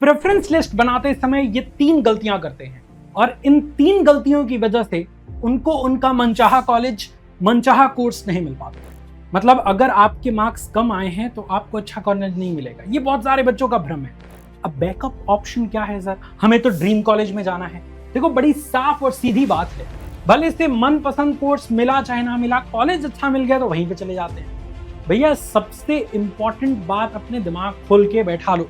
Preference list बनाते समय ये 3 गलतियां करते हैं और इन 3 गलतियों की वजह से उनको उनका मनचाहा कॉलेज, मनचाहा कोर्स नहीं मिल पाता। मतलब अगर आपके मार्क्स कम आए हैं तो आपको अच्छा कॉलेज नहीं मिलेगा। ये बहुत सारे बच्चों का भ्रम है। अब बैकअप ऑप्शन क्या है सर? हमें तो ड्रीम कॉलेज में जाना है। देखो, बड़ी साफ और सीधी बात है। भले से मनपसंद कोर्स मिला चाहे ना मिला, कॉलेज अच्छा मिल गया तो वहीं पे चले जाते हैं। भैया, सबसे इंपॉर्टेंट बात अपने दिमाग खोल के बैठा लो।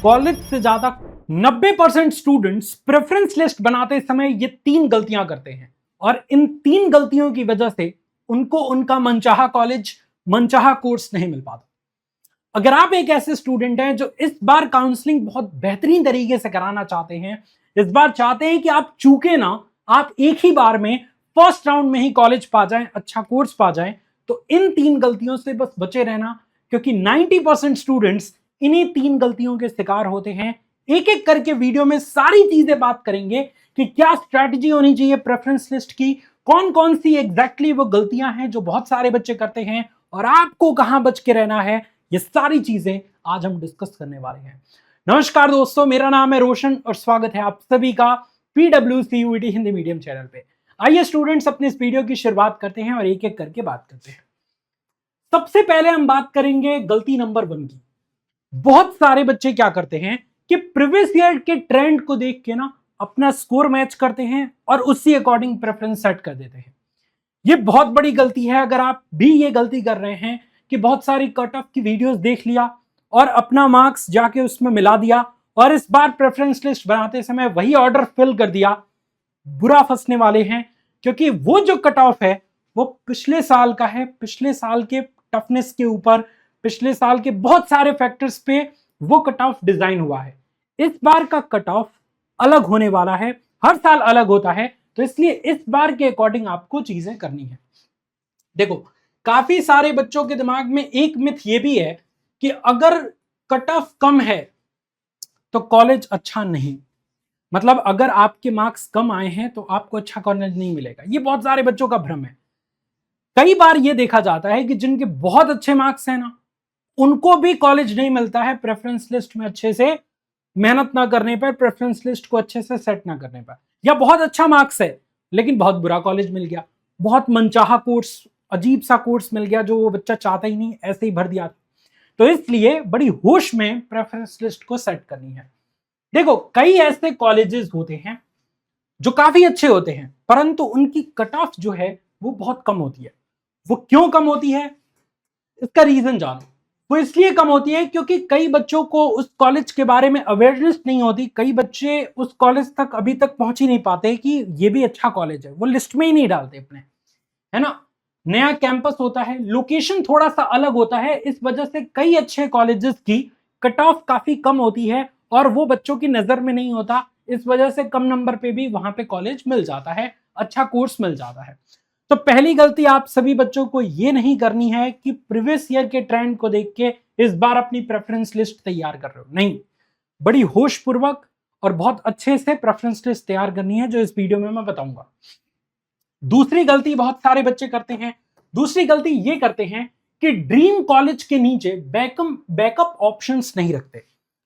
कॉलेज से ज्यादा 90% स्टूडेंट्स प्रेफरेंस लिस्ट बनाते समय ये 3 गलतियां करते हैं और इन 3 गलतियों की वजह से उनको उनका मनचाहा कॉलेज, मनचाहा कोर्स नहीं मिल पाता। अगर आप एक ऐसे स्टूडेंट हैं जो इस बार काउंसलिंग बहुत बेहतरीन तरीके से कराना चाहते हैं, इस बार चाहते हैं कि आप चूके ना, आप एक ही बार में फर्स्ट राउंड में ही कॉलेज पा जाएं, अच्छा कोर्स पा जाएं, तो इन 3 गलतियों से बस बचे रहना, क्योंकि 90% स्टूडेंट्स इन्हीं 3 गलतियों के शिकार होते हैं। एक एक करके वीडियो में सारी चीजें बात करेंगे कि क्या स्ट्रैटेजी होनी चाहिए प्रेफरेंस लिस्ट की, कौन कौन सी एग्जैक्टली वो गलतियां हैं जो बहुत सारे बच्चे करते हैं और आपको कहां बच के रहना है। ये सारी चीजें आज हम डिस्कस करने वाले हैं। नमस्कार दोस्तों, मेरा नाम है रोशन और स्वागत है आप सभी का PWCUET हिंदी मीडियम चैनल पे। आइए स्टूडेंट्स, अपने इस वीडियो की शुरुआत करते हैं और एक एक करके बात करते हैं। सबसे पहले हम बात करेंगे गलती नंबर 1 की। बहुत सारे बच्चे क्या करते हैं कि प्रीवियस ईयर के ट्रेंड को देख के ना अपना स्कोर मैच करते हैं और उसी अकॉर्डिंग प्रेफरेंस सेट कर देते हैं। ये बहुत बड़ी गलती है। अगर आप भी ये गलती कर रहे हैं कि बहुत सारी कट ऑफ की वीडियोस देख लिया और अपना मार्क्स जाके उसमें मिला दिया और इस बार प्रेफरेंस लिस्ट बनाते समय वही ऑर्डर फिल कर दिया, बुरा फंसने वाले हैं। क्योंकि वो जो कट ऑफ है वो पिछले साल का है, पिछले साल के टफनेस के ऊपर, पिछले साल के बहुत सारे फैक्टर्स पे वो कट ऑफ डिजाइन हुआ है। इस बार का कट ऑफ अलग होने वाला है, हर साल अलग होता है, तो इसलिए इस बार के अकॉर्डिंग आपको चीजें करनी है। देखो, काफी सारे बच्चों के दिमाग में एक मिथ ये भी है कि अगर कट ऑफ कम है तो कॉलेज अच्छा नहीं, मतलब अगर आपके मार्क्स कम आए हैं तो आपको अच्छा कॉलेज नहीं मिलेगा। ये बहुत सारे बच्चों का भ्रम है। कई बार ये देखा जाता है कि जिनके बहुत अच्छे मार्क्स हैं ना, उनको भी कॉलेज नहीं मिलता है प्रेफरेंस लिस्ट में अच्छे से मेहनत ना करने पर, प्रेफरेंस लिस्ट को अच्छे से सेट ना करने पर। या बहुत अच्छा मार्क्स है लेकिन बहुत बुरा कॉलेज मिल गया, बहुत मनचाहा कोर्स, अजीब सा कोर्स मिल गया जो वो बच्चा चाहता ही नहीं, ऐसे ही भर दिया। तो इसलिए बड़ी होश में प्रेफरेंस लिस्ट को सेट करनी है। देखो, कई ऐसे कॉलेजेस होते हैं जो काफी अच्छे होते हैं परंतु उनकी कट ऑफ जो है वो बहुत कम होती है। वो क्यों कम होती है, इसका रीजन जानो। वो इसलिए कम होती है क्योंकि कई बच्चों को उस कॉलेज के बारे में अवेयरनेस नहीं होती। कई बच्चे उस कॉलेज तक अभी तक पहुंच ही नहीं पाते कि ये भी अच्छा कॉलेज है, वो लिस्ट में ही नहीं डालते अपने, है ना। नया कैंपस होता है, लोकेशन थोड़ा सा अलग होता है, इस वजह से कई अच्छे कॉलेजेस की कट ऑफ काफी कम होती है और वो बच्चों की नजर में नहीं होता। इस वजह से कम नंबर पे भी वहां पे कॉलेज मिल जाता है, अच्छा कोर्स मिल जाता है। तो पहली गलती आप सभी बच्चों को ये नहीं करनी है कि प्रीवियस ईयर के ट्रेंड को देख के इस बार अपनी प्रेफरेंस लिस्ट तैयार कर रहे हो। नहीं, बड़ी होश पूर्वक और बहुत अच्छे से प्रेफरेंस लिस्ट तैयार करनी है, जो इस वीडियो में मैं बताऊंगा। दूसरी गलती बहुत सारे बच्चे करते हैं, दूसरी गलती ये करते हैं कि ड्रीम कॉलेज के नीचे बैकअप ऑप्शंस नहीं रखते।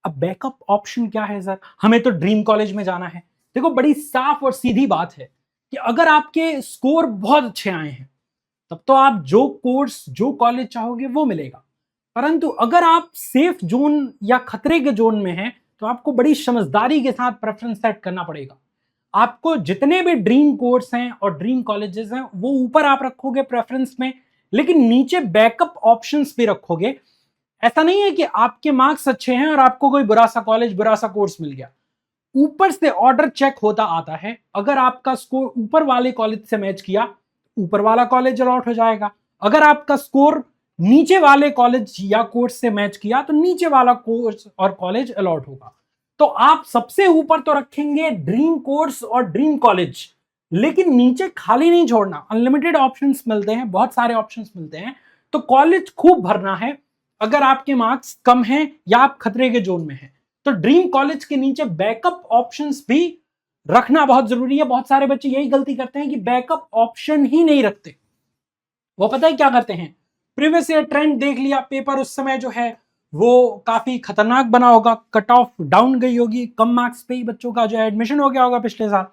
अब बैकअप ऑप्शन क्या है सर? हमें तो ड्रीम कॉलेज में जाना है। देखो, बड़ी साफ और सीधी बात है कि अगर आपके स्कोर बहुत अच्छे आए हैं तब तो आप जो कोर्स, जो कॉलेज चाहोगे वो मिलेगा। परंतु अगर आप सेफ जोन या खतरे के जोन में हैं तो आपको बड़ी समझदारी के साथ प्रेफरेंस सेट करना पड़ेगा। आपको जितने भी ड्रीम कोर्स हैं और ड्रीम कॉलेजेस हैं वो ऊपर आप रखोगे प्रेफरेंस में, लेकिन नीचे बैकअप ऑप्शंस भी रखोगे। ऐसा नहीं है कि आपके मार्क्स अच्छे हैं और आपको कोई बुरा सा कॉलेज, बुरा सा कोर्स मिल गया। ऊपर से ऑर्डर चेक होता आता है। अगर आपका स्कोर ऊपर वाले कॉलेज से मैच किया, ऊपर वाला कॉलेज अलॉट हो जाएगा। अगर आपका स्कोर नीचे वाले कॉलेज या कोर्स से मैच किया तो नीचे वाला कोर्स और कॉलेज अलॉट होगा। तो आप सबसे ऊपर तो रखेंगे ड्रीम कोर्स और ड्रीम कॉलेज, लेकिन नीचे खाली नहीं छोड़ना। अनलिमिटेड ऑप्शंस मिलते हैं, बहुत सारे ऑप्शंस मिलते हैं, तो कॉलेज खूब भरना है। अगर आपके मार्क्स कम हैं या आप खतरे के जोन में हैं तो ड्रीम कॉलेज के नीचे बैकअप ऑप्शंस भी रखना बहुत जरूरी है। बहुत सारे बच्चे यही गलती करते हैं कि बैकअप ऑप्शन ही नहीं रखते। वो पता है क्या करते हैं, प्रीवियस ईयर ट्रेंड देख लिया, पेपर उस समय जो है वो काफी खतरनाक बना होगा, कट ऑफ डाउन गई होगी, कम मार्क्स पे ही बच्चों का जो है एडमिशन हो गया होगा पिछले साल।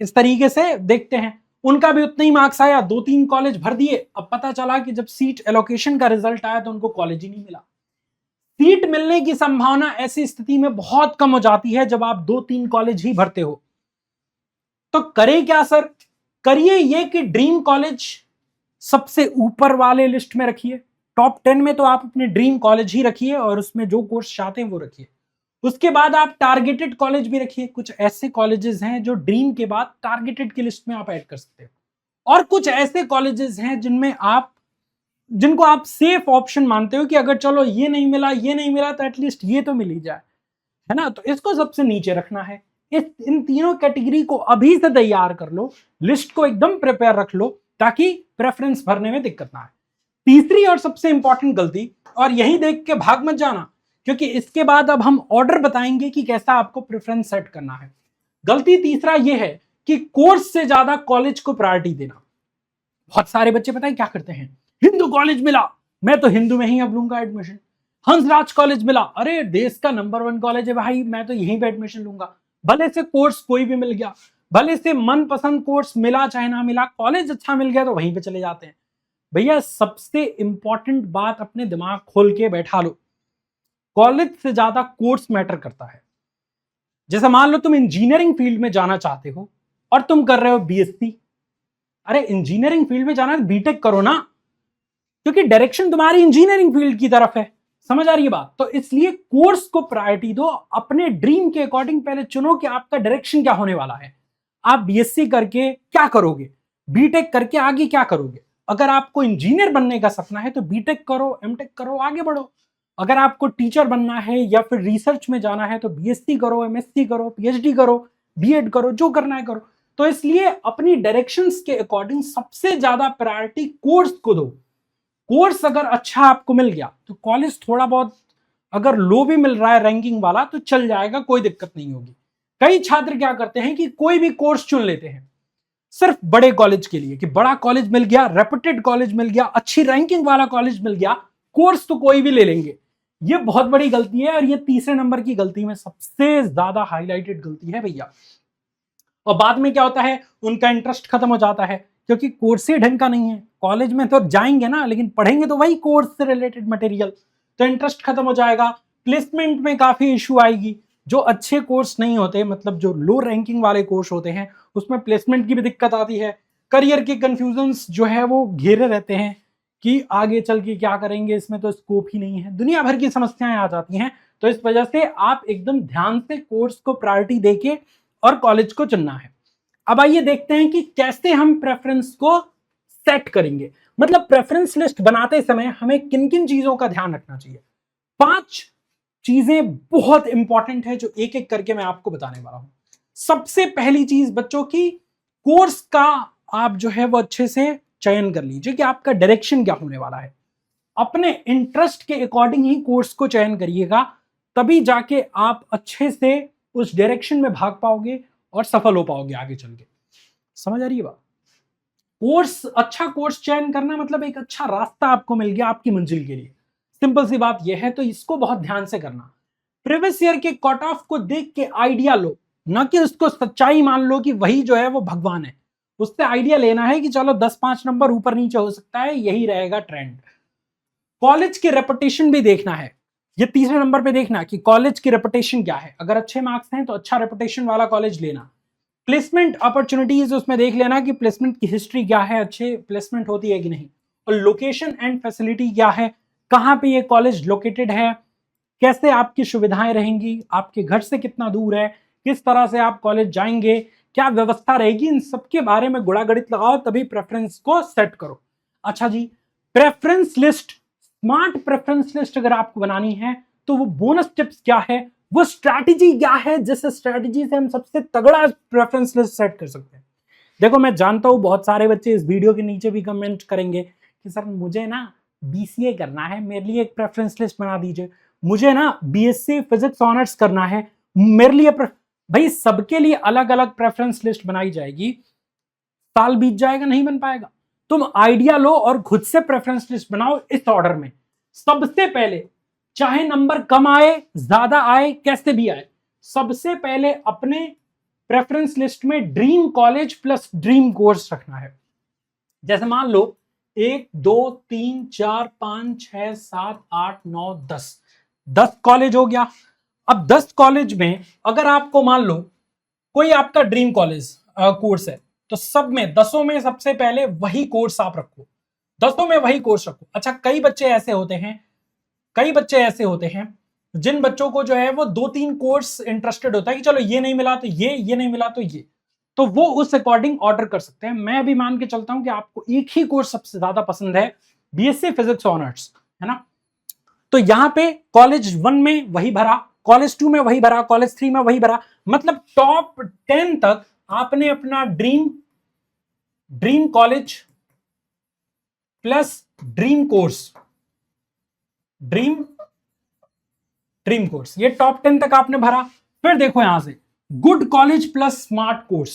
इस तरीके से देखते हैं, उनका भी उतना ही मार्क्स आया, 2-3 कॉलेज भर दिए, अब पता चला कि जब सीट एलोकेशन का रिजल्ट आया तो उनको कॉलेज ही नहीं मिला। सीट मिलने की संभावना ऐसी स्थिति में बहुत कम हो जाती है जब आप 2-3 कॉलेज ही भरते हो। तो करें क्या सर? करिए ये कि ड्रीम कॉलेज सबसे ऊपर वाले लिस्ट में रखिए, टॉप 10 में तो आप अपने ड्रीम कॉलेज ही रखिए और उसमें जो कोर्स चाहते हैं वो रखिए। उसके बाद आप टारगेटेड कॉलेज भी रखिए, कुछ ऐसे कॉलेजेस हैं जो ड्रीम के बाद टारगेटेड की लिस्ट में आप ऐड कर सकते हो, और कुछ ऐसे कॉलेजेस हैं जिनको आप सेफ ऑप्शन मानते हो कि अगर चलो ये नहीं मिला तो एटलीस्ट ये तो मिल ही जाए, है ना, तो इसको सबसे नीचे रखना है। इन तीनों कैटेगरी को अभी से तैयार कर लो, लिस्ट को एकदम प्रिपेयर रख लो ताकि प्रेफरेंस भरने में दिक्कत ना आए। तीसरी और सबसे इंपॉर्टेंट गलती, और यही देख के भाग मत जाना क्योंकि इसके बाद अब हम ऑर्डर बताएंगे कि कैसा आपको प्रेफरेंस सेट करना है। गलती तीसरा यह है कि कोर्स से ज्यादा कॉलेज को प्रायोरिटी देना। बहुत सारे बच्चे पता है क्या करते हैं, हिंदू कॉलेज मिला, मैं तो हिंदू में ही अब लूंगा एडमिशन। हंसराज कॉलेज मिला, अरे देश का नंबर 1 कॉलेज है भाई, मैं तो यहीं पे एडमिशन लूंगा। भले से कोर्स कोई भी मिल गया, भले से मनपसंद कोर्स मिला चाहे ना मिला, कॉलेज अच्छा मिल गया तो वहीं पे चले जाते हैं। भैया सबसे इंपॉर्टेंट बात अपने दिमाग खोल के बैठा लो, कॉलेज से ज्यादा कोर्स मैटर करता है। जैसे मान लो तुम इंजीनियरिंग फील्ड में जाना चाहते हो और तुम कर रहे हो बीएससी, अरे इंजीनियरिंग फील्ड में जाना है बीटेक करो ना, क्योंकि डायरेक्शन तुम्हारी इंजीनियरिंग फील्ड की तरफ है। समझ आ रही है बात? तो इसलिए कोर्स को प्रायोरिटी दो, अपने ड्रीम के अकॉर्डिंग पहले चुनो कि आपका डायरेक्शन क्या होने वाला है। आप बीएससी करके क्या करोगे, बीटेक करके आगे क्या करोगे। अगर आपको इंजीनियर बनने का सपना है तो बीटेक करो, एमटेक करो, आगे बढ़ो। अगर आपको टीचर बनना है या फिर रिसर्च में जाना है तो बीएससी करो, एमएससी करो, पीएचडी करो, बीएड करो, जो करना है करो। तो इसलिए अपनी डायरेक्शंस के अकॉर्डिंग सबसे ज्यादा प्रायोरिटी कोर्स को दो। कोर्स अगर अच्छा आपको मिल गया तो कॉलेज थोड़ा बहुत अगर लो भी मिल रहा है रैंकिंग वाला तो चल जाएगा, कोई दिक्कत नहीं होगी। कई छात्र क्या करते हैं कि कोई भी कोर्स चुन लेते हैं सिर्फ बड़े कॉलेज के लिए, कि बड़ा कॉलेज मिल गया, रेपुटेड कॉलेज मिल गया, अच्छी रैंकिंग वाला कॉलेज मिल गया, कोर्स तो कोई भी ले लेंगे। ये बहुत बड़ी गलती है और ये तीसरे नंबर की गलती में सबसे ज्यादा हाईलाइटेड गलती है भैया। और बाद में क्या होता है, उनका इंटरेस्ट खत्म हो जाता है क्योंकि कोर्स ही ढंग का नहीं है। कॉलेज में तो जाएंगे ना, लेकिन पढ़ेंगे तो वही कोर्स से रिलेटेड मटेरियल, तो इंटरेस्ट खत्म हो जाएगा। प्लेसमेंट में काफी इशू आएगी। जो अच्छे कोर्स नहीं होते, मतलब जो लो रैंकिंग वाले कोर्स होते हैं, उसमें प्लेसमेंट की भी दिक्कत आती है। करियर के कंफ्यूजन्स जो है वो घेरे रहते हैं कि आगे चल के क्या करेंगे, इसमें तो स्कोप ही नहीं है, दुनिया भर की समस्याएं आ जाती हैं। तो इस वजह से आप एकदम ध्यान से कोर्स को प्रायोरिटी देके और कॉलेज को चुनना है। अब आइए देखते हैं कि कैसे हम प्रेफरेंस को सेट करेंगे, मतलब प्रेफरेंस लिस्ट बनाते समय हमें किन किन चीजों का ध्यान रखना चाहिए। 5 चीजें बहुत इंपॉर्टेंट है जो एक एक करके मैं आपको बताने वाला हूं। सबसे पहली चीज बच्चों की, कोर्स का आप जो है वो अच्छे से चयन कर लीजिए कि आपका डायरेक्शन क्या होने वाला है। अपने इंटरेस्ट के अकॉर्डिंग ही कोर्स को चयन करिएगा, तभी जाके आप अच्छे से उस डायरेक्शन में भाग पाओगे और सफल हो पाओगे आगे चल के। समझ आ रही है बात? कोर्स, अच्छा कोर्स चयन करना मतलब एक अच्छा रास्ता आपको मिल गया आपकी मंजिल के लिए। सिंपल सी बात यह है, तो इसको बहुत ध्यान से करना। प्रीवियस ईयर के कट ऑफ को देख के आइडिया लो, ना कि उसको सच्चाई मान लो कि वही जो है वो भगवान है। उससे आइडिया लेना है कि चलो 10-5 नंबर ऊपर नीचे हो सकता है, यही रहेगा ट्रेंड। कॉलेज की रेपुटेशन भी देखना है। ये तीसरे नंबर पे देखना कि कॉलेज की रेपुटेशन क्या है। अगर अच्छे मार्क्स हैं तो अच्छा रेपुटेशन वाला कॉलेज लेना। प्लेसमेंट अपॉर्चुनिटीज उसमें देख लेना कि प्लेसमेंट की हिस्ट्री क्या है, अच्छे प्लेसमेंट होती है कि नहीं। और लोकेशन एंड फैसिलिटी क्या है, कहाँ पे ये कॉलेज लोकेटेड है, कैसे आपकी सुविधाएं रहेंगी, आपके घर से कितना दूर है, किस तरह से आप कॉलेज जाएंगे, क्या व्यवस्था रहेगी, इन सबके बारे में गुणागणित लगाओ, तभी प्रेफरेंस को सेट करो। अच्छा जी, preference list, smart preference list अगर आपको बनानी है तो वो बोनस टिप्स क्या है, वो स्ट्रैटेजी क्या है जिस स्ट्रैटेजी से हम सबसे तगड़ा प्रेफरेंस लिस्ट सेट कर सकते हैं। देखो मैं जानता हूं बहुत सारे बच्चे इस वीडियो के नीचे भी कमेंट करेंगे कि सर मुझे ना बीसीए करना है, मेरे लिए एक प्रेफरेंस लिस्ट बना दीजिए। मुझे ना बीएससी फिजिक्स ऑनर्स करना है, मेरे लिए भाई सबके लिए अलग अलग प्रेफरेंस लिस्ट बनाई जाएगी, साल बीत जाएगा नहीं बन पाएगा। तुम आइडिया लो और खुद से प्रेफरेंस लिस्ट बनाओ इस ऑर्डर में। सबसे पहले चाहे नंबर कम आए ज्यादा आए कैसे भी आए, सबसे पहले अपने प्रेफरेंस लिस्ट में dream college plus dream course रखना है। जैसे मान लो 1 2 3 4 5 6 7 8 9 10 कॉलेज हो गया। अब 10 कॉलेज में अगर आपको मान लो कोई आपका ड्रीम कॉलेज कोर्स है, तो सब में 10 में सबसे पहले वही कोर्स आप रखो, 10 में वही कोर्स रखो। अच्छा, कई बच्चे ऐसे होते हैं जिन बच्चों को जो है वो 2-3 कोर्स इंटरेस्टेड होता है कि चलो ये नहीं मिला तो ये नहीं मिला तो ये, तो वो उस अकॉर्डिंग ऑर्डर कर सकते हैं। मैं भी मान के चलता हूं कि आपको एक ही कोर्स सबसे ज्यादा पसंद है, बीएससी फिजिक्स ऑनर्स, है ना। तो यहां पे कॉलेज 1 में वही भरा, कॉलेज 2 में वही भरा, कॉलेज 3 में वही भरा, मतलब टॉप 10 तक आपने अपना dream college plus dream course ये टॉप 10 तक आपने भरा। फिर देखो यहां से good college plus smart course,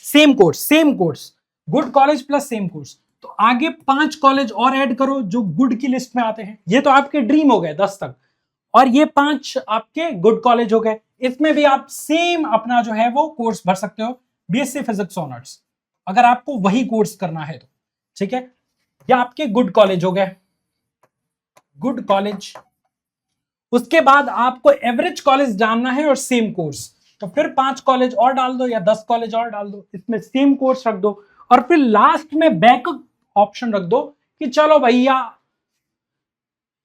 same course, good college plus same course, तो आगे 5 कॉलेज और ऐड करो जो गुड की लिस्ट में आते हैं। ये तो आपके ड्रीम हो गए 10 तक, और ये 5 आपके गुड कॉलेज हो गए। इसमें भी आप सेम अपना जो है वो कोर्स भर सकते हो, बीएससी फिजिक्स ऑनर्स, अगर आपको वही कोर्स करना है तो, ठीक है। या आपके गुड कॉलेज हो गए, गुड कॉलेज। उसके बाद आपको एवरेज कॉलेज डालना है और सेम कोर्स, तो फिर 5 कॉलेज और डाल दो या 10 कॉलेज और डाल दो, इसमें सेम कोर्स रख दो, और फिर लास्ट में बैकअप ऑप्शन रख दो कि चलो भैया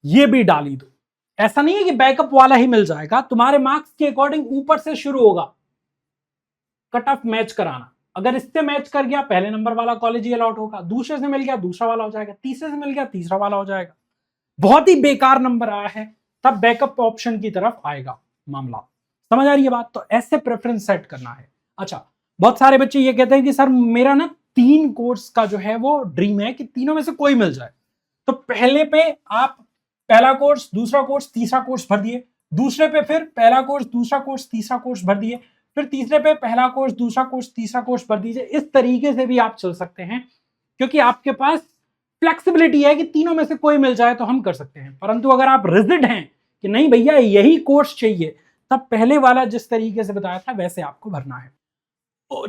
ये भी डाल ही दो। ऐसा नहीं है कि बैकअप वाला ही मिल जाएगा, तुम्हारे मार्क्स के अकॉर्डिंग ऊपर से शुरू होगा कट ऑफ मैच कराना। अगर इससे मैच कर गया पहले नंबर वाला कॉलेज ही अलॉट होगा, दूसरे से मिल गया दूसरा वाला हो जाएगा, तीसरे से मिल गया तीसरा वाला हो जाएगा। बहुत ही बेकार नंबर आया है तब बैकअप ऑप्शन की तरफ आएगा मामला। समझ आ रही है बात? तो ऐसे प्रेफरेंस सेट करना है। अच्छा, बहुत सारे बच्चे ये कहते हैं कि सर मेरा ना 3 कोर्स का जो है वो ड्रीम है कि तीनों में से कोई मिल जाए। तो पहले पे आप पहला कोर्स, दूसरा कोर्स, तीसरा कोर्स भर दिए, दूसरे पे फिर पहला कोर्स, दूसरा कोर्स, तीसरा कोर्स भर दिए, फिर तीसरे पे पहला कोर्स, दूसरा कोर्स, तीसरा कोर्स भर दीजिए। इस तरीके से भी आप चल सकते हैं, क्योंकि आपके पास फ्लेक्सिबिलिटी है कि तीनों में से कोई मिल जाए तो हम कर सकते हैं। परंतु अगर आप रिजिड हैं कि नहीं भैया यही कोर्स चाहिए, तब पहले वाला जिस तरीके से बताया था वैसे आपको भरना है,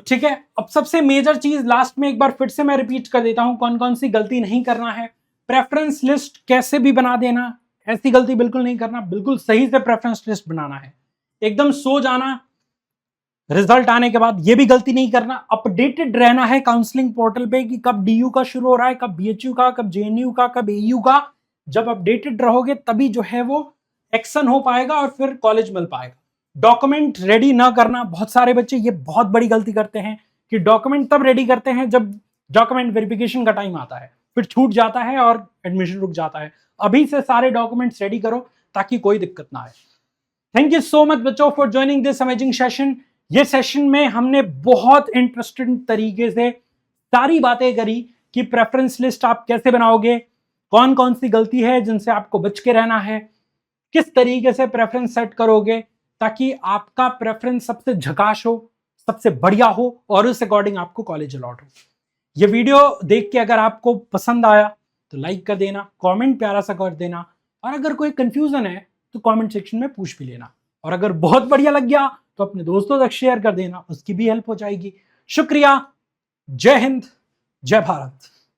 ठीक है। अब सबसे मेजर चीज लास्ट में एक बार फिर से मैं रिपीट कर देता हूं, कौन कौन सी गलती नहीं करना है। प्रेफरेंस लिस्ट कैसे भी बना देना, ऐसी गलती बिल्कुल नहीं करना, बिल्कुल सही से प्रेफरेंस लिस्ट बनाना है। एकदम सो जाना रिजल्ट आने के बाद, ये भी गलती नहीं करना। अपडेटेड रहना है काउंसलिंग पोर्टल पे कि कब डीयू का शुरू हो रहा है, कब बीएचयू का, कब जेएनयू का, कब एयू का। जब अपडेटेड रहोगे तभी जो है वो एक्शन हो पाएगा और फिर कॉलेज मिल पाएगा। डॉक्यूमेंट रेडी ना करना, बहुत सारे बच्चे ये बहुत बड़ी गलती करते हैं कि डॉक्यूमेंट तब रेडी करते हैं जब डॉक्यूमेंट वेरिफिकेशन का टाइम आता है, फिर छूट जाता है और एडमिशन रुक जाता है। अभी से सारे डॉक्यूमेंट्स रेडी करो ताकि कोई दिक्कत ना आए। थैंक यू सो मच बच्चों for joining this amazing session. ये सेशन में हमने बहुत इंटरेस्टिंग तरीके से सारी बातें करी कि प्रेफरेंस लिस्ट आप कैसे बनाओगे, कौन कौन सी गलती है जिनसे आपको बच के रहना है, किस तरीके से प्रेफरेंस सेट करोगे ताकि आपका प्रेफरेंस सबसे झकाश हो, सबसे बढ़िया हो और उस अकॉर्डिंग आपको कॉलेज अलॉट हो। ये वीडियो देख के अगर आपको पसंद आया तो लाइक कर देना, कमेंट प्यारा सा कर देना, और अगर कोई कंफ्यूजन है तो कमेंट सेक्शन में पूछ भी लेना, और अगर बहुत बढ़िया लग गया तो अपने दोस्तों तक शेयर कर देना, उसकी भी हेल्प हो जाएगी। शुक्रिया, जय हिंद, जय भारत।